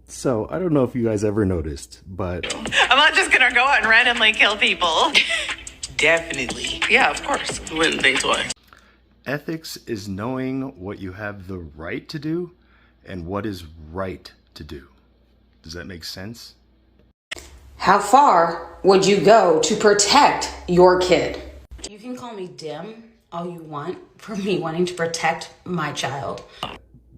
So, I don't know if you guys ever noticed, but I'm not just gonna go out and randomly kill people. Definitely. Yeah, of course. Wouldn't think twice. ethics is knowing what you have the right to do and what is right to do. Does that make sense? How far would you go to protect your kid? You can call me dim all you want for me wanting to protect my child.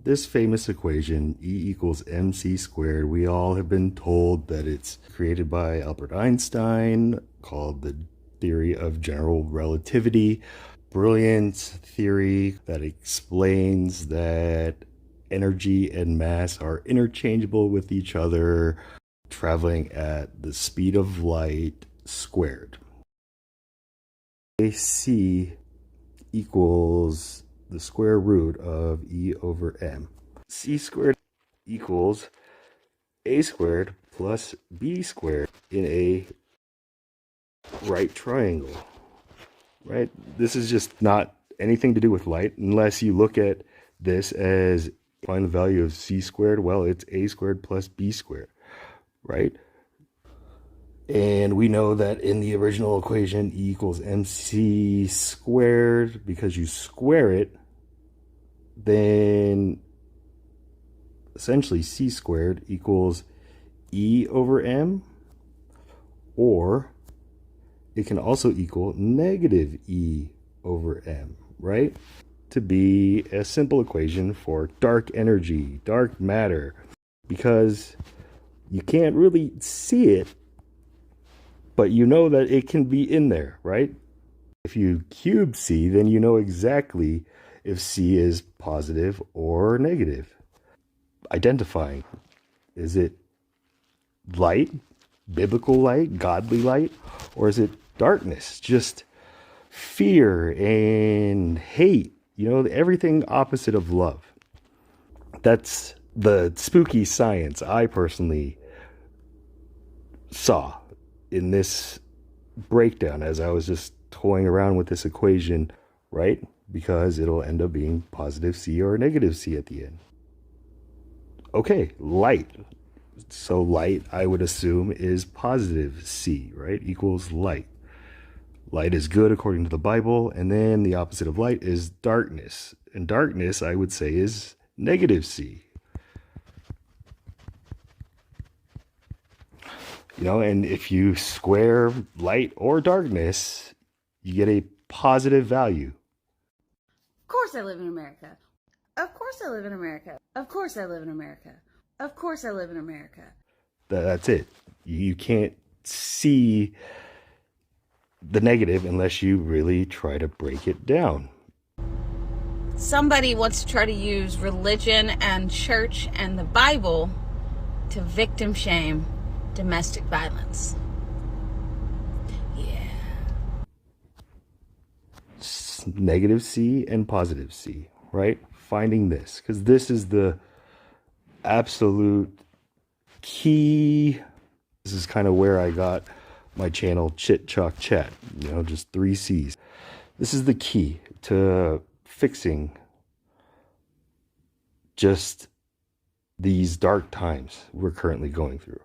This famous equation, E equals mc squared, we all have been told that it's created by Albert Einstein, called the theory of general relativity. Brilliant theory that explains that energy and mass are interchangeable with each other, traveling at the speed of light squared. AC equals the square root of E over m. C squared equals A squared plus B squared in a right triangle, right? This is just not anything to do with light unless you look at this as find the value of C squared. Well, it's A squared plus B squared, right? And we know that in the original equation, E equals mc squared, because you square it, then essentially C squared equals E over m, or it can also equal negative E over m, right? To be a simple equation for dark energy, dark matter, because you can't really see it, but you know that it can be in there, right? If you cube C, then you know exactly if C is positive or negative. Identifying, is it light, biblical light, godly light, or is it darkness, just fear and hate, everything opposite of love? That's the spooky science I personally saw in this breakdown as I was just toying around with this equation, right? Because it'll end up being positive C or negative C at the end. Okay, light. So light, I would assume, is positive C, right? Equals light. Light is good according to the Bible, and then the opposite of light is darkness. And darkness, I would say, is negative C. And if you square light or darkness, you get a positive value. Of course I live in America. Of course I live in America. Of course I live in America. Of course I live in America. That's it. You can't see the negative unless you really try to break it down. Somebody wants to try to use religion and church and the Bible to victim shame domestic violence. Yeah. Negative C and positive C, right? Finding this, because this is the absolute key. This is kind of where I got my channel, Chit Chalk Chat, just 3 C's. This is the key to fixing just these dark times we're currently going through.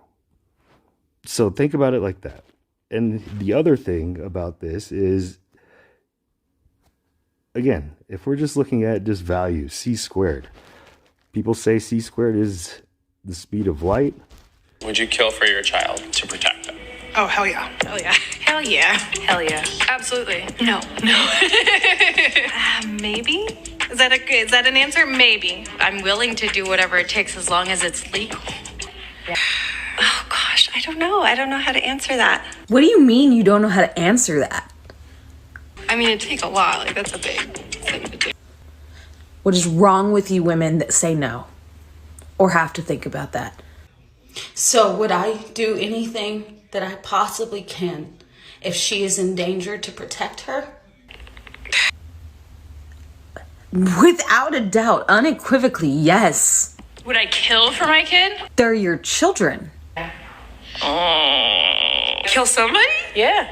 So think about it like that. And the other thing about this is, again, if we're just looking at just values, C squared, people say C squared is the speed of light. Would you kill for your child to protect them? Oh, hell yeah. Hell yeah. Hell yeah. Hell yeah. Absolutely. No. Maybe? Is that an answer? Maybe. I'm willing to do whatever it takes as long as it's legal. Yeah. Oh, gosh. I don't know. I don't know how to answer that. What do you mean you don't know how to answer that? I mean, it takes a lot. That's a big thing to do. What is wrong with you women that say no or have to think about that? So would I do anything that I possibly can if she is in danger to protect her? Without a doubt, unequivocally, yes. Would I kill for my kid? They're your children. Kill somebody? Yeah.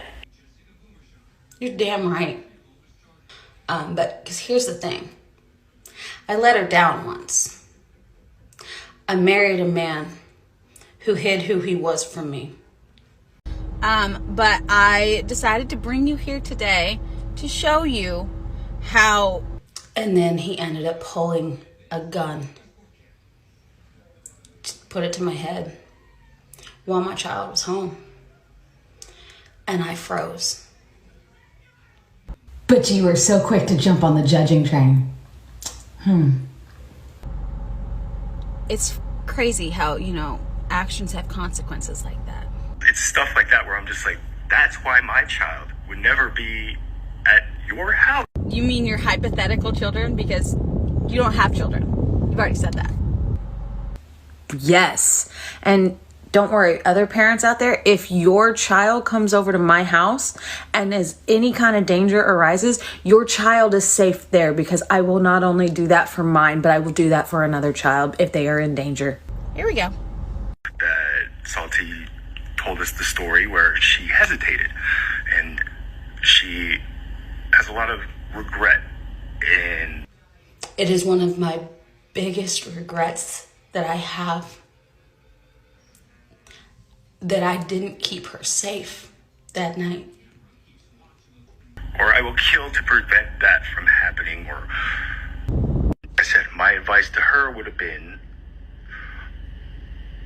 You're damn right. But because here's the thing. I let her down once. I married a man who hid who he was from me. But I decided to bring you here today to show you how... And then he ended up pulling a gun, put it to my head while my child was home. And I froze. But you were so quick to jump on the judging train. It's crazy how, actions have consequences like that. It's stuff like that where I'm just like, that's why my child would never be at your house. You mean your hypothetical children? Because you don't have children. You've already said that. Yes. And don't worry, other parents out there, if your child comes over to my house and as any kind of danger arises, your child is safe there, because I will not only do that for mine, but I will do that for another child if they are in danger. Here we go. That Salty told us the story where she hesitated, and she has a lot of regret. And it is one of my biggest regrets that I have, that I didn't keep her safe that night. Or I will kill to prevent that from happening. Or I said, my advice to her would have been,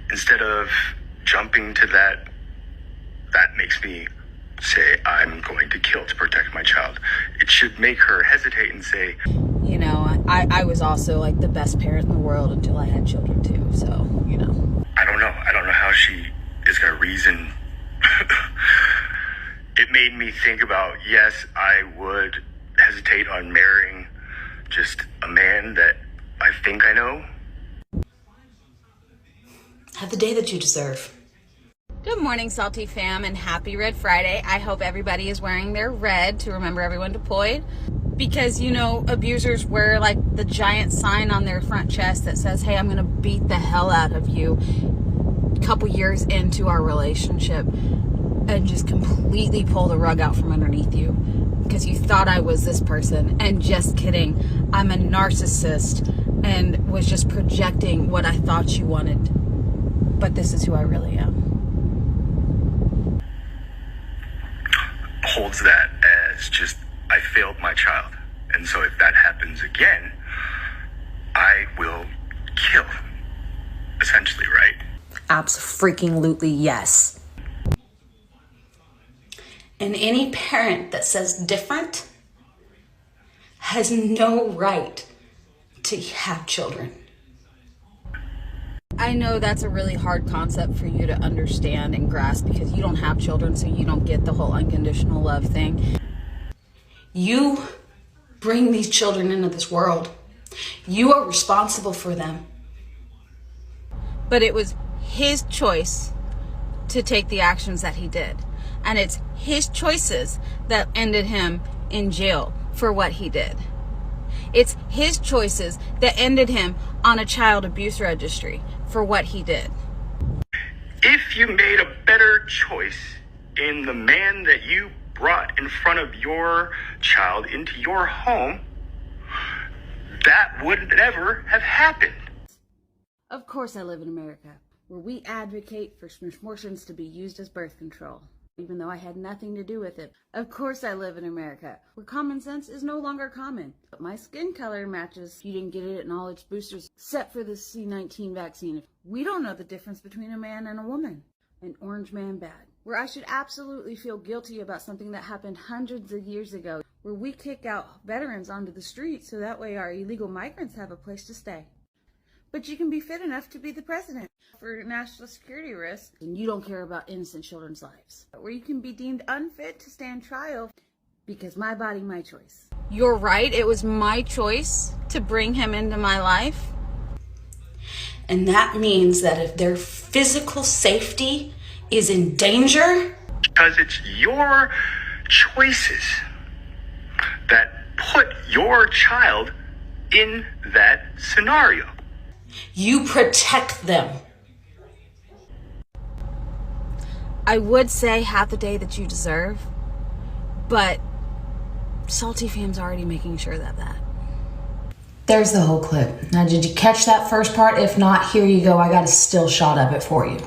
instead of jumping to that makes me say I'm going to kill to protect my child, it should make her hesitate and say, I was also like the best parent in the world until I had children too, so, I don't know how she is going to reason. It made me think about, yes, I would hesitate on marrying just a man that I think I know. Have the day that you deserve. Good morning, Salty fam, and happy Red Friday. I hope everybody is wearing their red to remember everyone deployed. Because, abusers wear like the giant sign on their front chest that says, hey, I'm going to beat the hell out of you, a couple years into our relationship, and just completely pull the rug out from underneath you because you thought I was this person. And just kidding, I'm a narcissist and was just projecting what I thought you wanted. But this is who I really am. Holds that as just, I failed my child. And so if that happens again, I will kill, essentially, right? Abso-freaking-lutely yes. And any parent that says different has no right to have children. I know that's a really hard concept for you to understand and grasp because you don't have children, so you don't get the whole unconditional love thing. You bring these children into this world. You are responsible for them. But it was his choice to take the actions that he did. And it's his choices that ended him in jail for what he did. It's his choices that ended him on a child abuse registry for what he did. If you made a better choice in the man that you brought in front of your child into your home, that would never have happened. Of course I live in America, where we advocate for abortions to be used as birth control, even though I had nothing to do with it. Of course I live in America, where common sense is no longer common. But my skin color matches. You didn't get it in all its boosters, except for the C-19 vaccine. We don't know the difference between a man and a woman. An orange man bad. Where I should absolutely feel guilty about something that happened hundreds of years ago. Where we kick out veterans onto the streets so that way our illegal migrants have a place to stay. But you can be fit enough to be the president for national security risks, and you don't care about innocent children's lives. Where you can be deemed unfit to stand trial because my body, my choice. You're right, it was my choice to bring him into my life. And that means that if their physical safety is in danger, because it's your choices that put your child in that scenario. You protect them. I would say have the day that you deserve, but Salty Fam's already making sure that. There's the whole clip. Now, did you catch that first part? If not, here you go. I got a still shot of it for you.